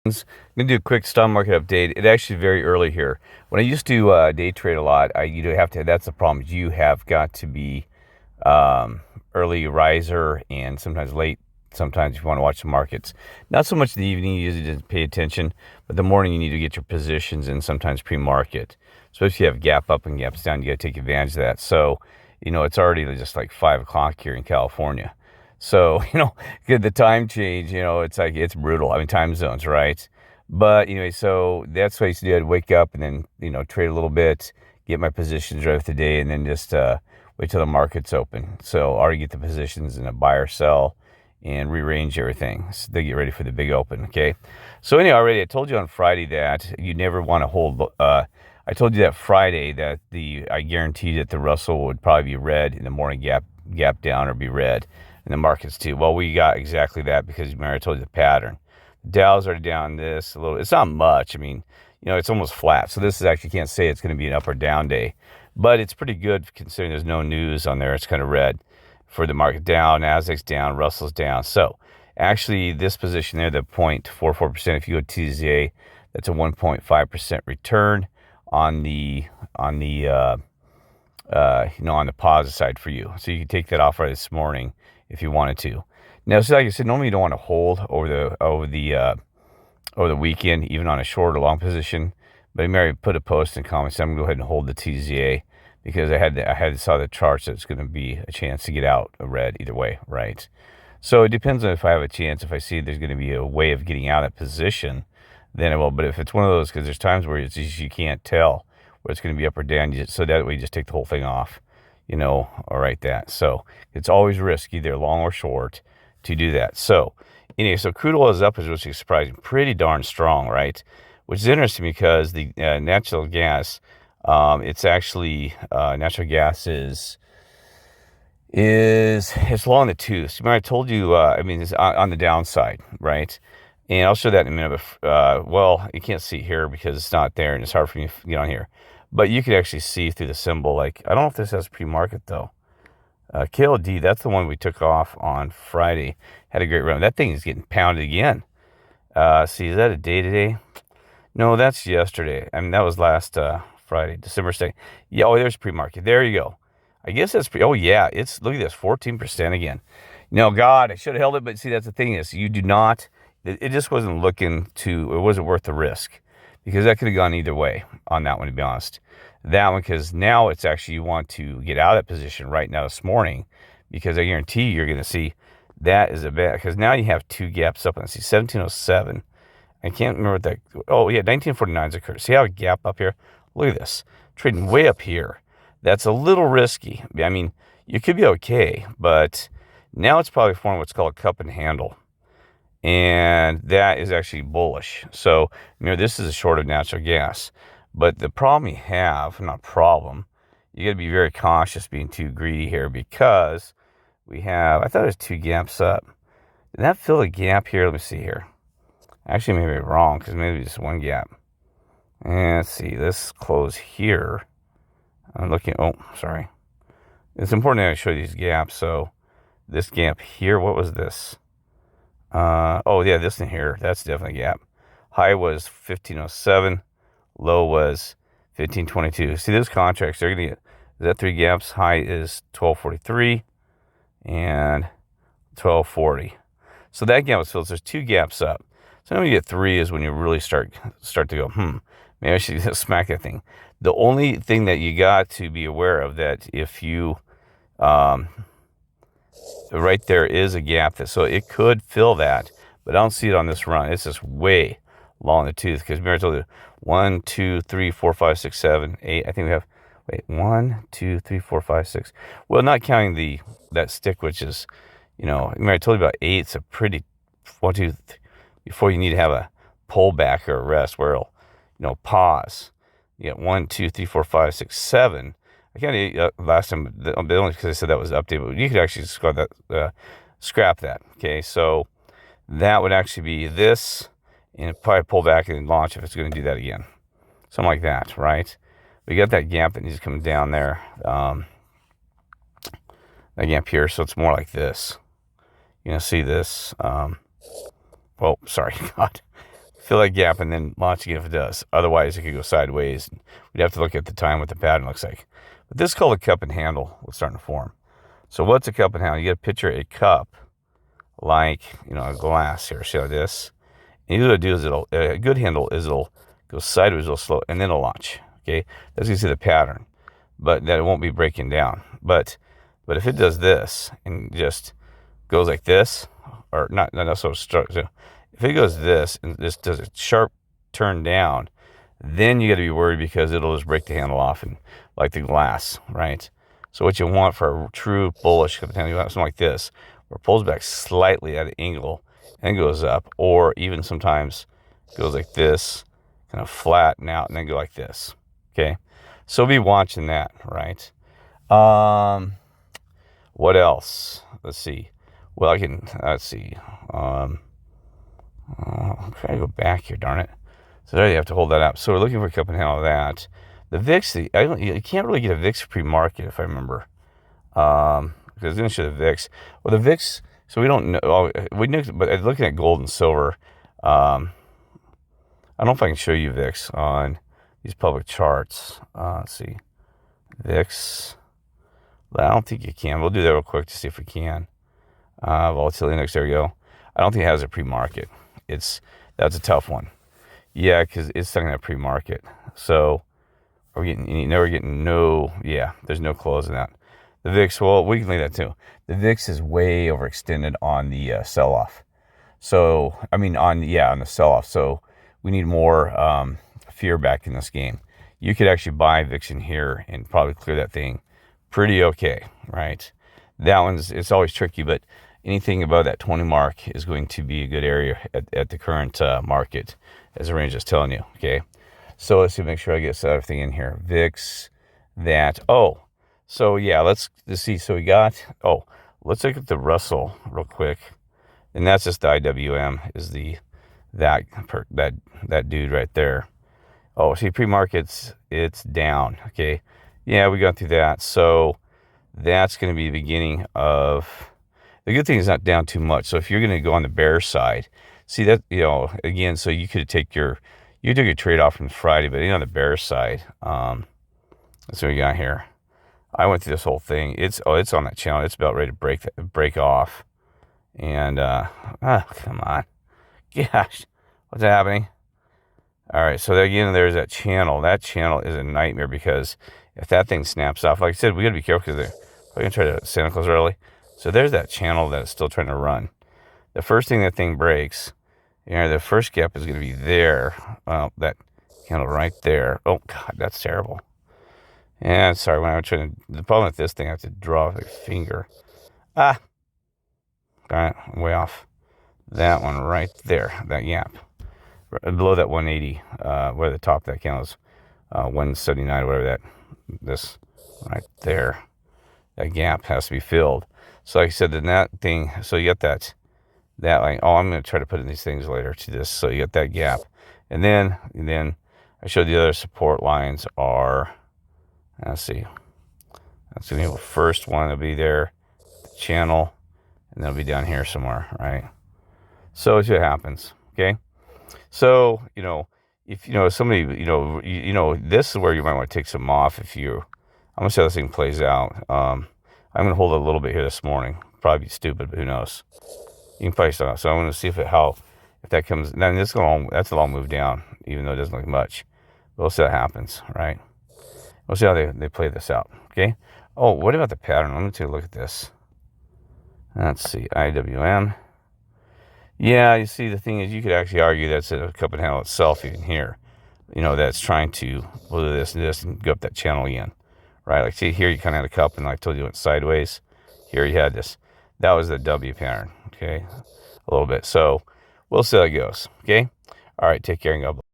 I'm going to do a quick stock market update. It's actually very early here. When I used to day trade a lot, you do have to. That's the problem. You have got to be um, early riser and sometimes late. Sometimes if you want to watch the markets. Not so much in the evening. You usually just pay attention, but the morning you need to get your positions in. Sometimes pre-market, especially if you have gap up and gaps down, you got to take advantage of that. So, it's already just like 5 o'clock here in California. So, the time change, it's like, it's brutal. I mean, time zones, right? But anyway, so that's what I used to do. I'd wake up and then, trade a little bit, get my positions right for the day, and then just wait till the market's open. So, already get the positions in a buy or sell and rearrange everything so they get ready for the big open, okay? So, anyway, already I told you on Friday that you never want to hold. I told you that Friday that I guaranteed that the Russell would probably be red in the morning gap down or be red in the markets too. Well, we got exactly that because remember I told you the pattern. Dow's are down this a little. It's not much. I mean, it's almost flat. So this is actually can't say it's going to be an up or down day, but it's pretty good considering there's no news on there. It's kind of red for the market down. Nasdaq's down. Russell's down. So actually, this position there, the 0.44%. If you go TZA, that's a 1.5% return on the on the positive side for you. So you can take that off right this morning if you wanted to. Now, so like I said, normally you don't want to hold over the weekend, even on a short or long position. But I may put a post in comments. I'm gonna go ahead and hold the TZA because I saw the charts that it's going to be a chance to get out a red either way, right? So it depends on if I have a chance. If I see there's going to be a way of getting out of that position, then I will. But if it's one of those, because there's times where it's just, you can't tell where it's going to be up or down, so that way you just take the whole thing off, or write that. So it's always risky, either long or short, to do that. So anyway, so crude oil is up, which is surprising, pretty darn strong, right? Which is interesting because the natural gas, it's actually natural gas is it's long in the tooth. Remember I told you, it's on the downside, right? And I'll show that in a minute. But, well, you can't see here because it's not there, and it's hard for me to get on here. But you can actually see through the symbol. Like, I don't know if this has pre-market, though. KLD, that's the one we took off on Friday. Had a great run. That thing is getting pounded again. See, is that a day today? No, that's yesterday. I mean, that was last Friday, December 2nd. Yeah, oh, there's pre-market. There you go. I guess that's oh, yeah. Look at this, 14% again. God, I should have held it, but see, that's the thing is, you do not, it just wasn't it wasn't worth the risk because that could have gone either way on that one, to be honest. That one, because now it's actually, you want to get out of that position right now this morning because I guarantee you're going to see that is a bad, because now you have two gaps up, and I see 1707. I can't remember what that, oh yeah, 1949 is occurred. See how a gap up here? Look at this, trading way up here. That's a little risky. I mean, you could be okay, but now it's probably forming what's called a cup and handle. And that is actually bullish. So, this is a short of natural gas. But the problem you have, not problem, you got to be very cautious being too greedy here because I thought it was two gaps up. Did that fill a gap here? Let me see here. Actually, maybe I'm wrong because maybe just one gap. And let's see, this close here. I'm looking, sorry. It's important that I show you these gaps. So this gap here, what was this? Yeah, this in here, that's definitely a gap. High was 1507, low was 1522. See, those contracts, they're going to get, is that three gaps? High is 1243 and 1240. So that gap was filled. So there's two gaps up. So when you get three is when you really start to go, maybe I should smack that thing. The only thing that you got to be aware of that if you, right there is a gap, so it could fill that, but I don't see it on this run. It's just way long in the tooth because remember I told you 1, 2, 3, 4, 5, 6, 7, 8. I think we have 1, 2, 3, 4, 5, 6. Well, not counting that stick, which is, remember I told you about 8. It's a pretty 1, 2, 3, before you need to have a pullback or a rest where it'll, pause. You get 1, 2, 3, 4, 5, 6, 7. I can't last time, only because I said that was updated, but you could actually scrap that. Okay, so that would actually be this, and probably pull back and launch if it's going to do that again. Something like that, right? We got that gap that needs to come down there. That gap here, so it's more like this. You're going to see this. Sorry, God. fill that gap, and then launch again if it does. Otherwise, it could go sideways. We'd have to look at the time what the pattern looks like. But this is called a cup and handle. What's starting to form. So what's a cup and handle? You got to picture a cup like, a glass here. See how this? And what it'll do is a good handle is it'll go sideways real slow, and then it'll launch. Okay, that's you see the pattern, but that it won't be breaking down. But if it does this and just goes like this, or not so if it goes this and this does a sharp turn down, then you got to be worried because it'll just break the handle off and like the glass, right? So what you want for a true bullish cup and handle, you want something like this, where it pulls back slightly at an angle and goes up, or even sometimes goes like this, kind of flatten out and then go like this. Okay, so be watching that, right? What else? Let's see. Well, let's see. I'm trying to go back here, darn it. So there you have to hold that up. So we're looking for a cup and handle of that. The VIX, you can't really get a VIX pre-market if I remember. Because it's going to show the VIX. Well, the VIX, so we don't know. We knew, but looking at gold and silver, I don't know if I can show you VIX on these public charts. Let's see. VIX. I don't think you can. We'll do that real quick to see if we can. Volatility index, there we go. I don't think it has a pre-market. That's a tough one. Yeah, because it's stuck in that pre-market. So there's no close in that. The VIX, well, we can leave that too. The VIX is way overextended on the sell-off. So, on the sell-off. So we need more fear back in this game. You could actually buy VIX in here and probably clear that thing pretty okay, right? It's always tricky, but anything above that 20 mark is going to be a good area at the current market, as the range is telling you, okay? So let's see, make sure I get everything in here. VIX, let's see. So we got, let's look at the Russell real quick. And that's just the IWM is that dude right there. Oh, see, pre-markets, it's down, okay? Yeah, we got through that. So that's going to be the beginning of, the good thing is not down too much. So if you're going to go on the bear side, see that, again, so you could take your trade off from Friday, but on the bear side, that's what we got here. I went through this whole thing. It's on that channel. It's about ready to break off. And, come on. Gosh, what's happening? All right, so again, there's that channel. That channel is a nightmare because if that thing snaps off, like I said, we got to be careful because they're going to try to Santa Claus early. So there's that channel that is still trying to run. The first thing that thing breaks, the first gap is going to be there. That candle right there. Oh, God, that's terrible. And sorry, when I was the problem with this thing, I have to draw with a finger. Darn it, I'm way off. That one right there, that gap. Below that 180, where the top of that candle is 179, whatever this right there. That gap has to be filled. So like I said, then that thing, so you get that line. I'm going to try to put in these things later to this. So you get that gap. And then I showed the other support lines are, let's see. That's going to be the first one. It'll be there, the channel, and they'll be down here somewhere, right? So it's what happens, okay? So, if, somebody, this is where you might want to take some off I'm going to see how this thing plays out. I'm going to hold it a little bit here this morning. Probably be stupid, but who knows? You can probably start. So I'm going to see if that comes, then that's a long move down, even though it doesn't look much. We'll see what happens, right? We'll see how they play this out, okay? Oh, what about the pattern? Let me take a look at this. Let's see, IWM. Yeah, you see, the thing is, you could actually argue that's a cup and handle itself even here. That's trying to do this and go up that channel again, right? Like, see, here you kind of had a cup, and like I told you, it went sideways. Here you had this. That was the W pattern, okay? A little bit. So we'll see how it goes, okay? All right, take care and God bless.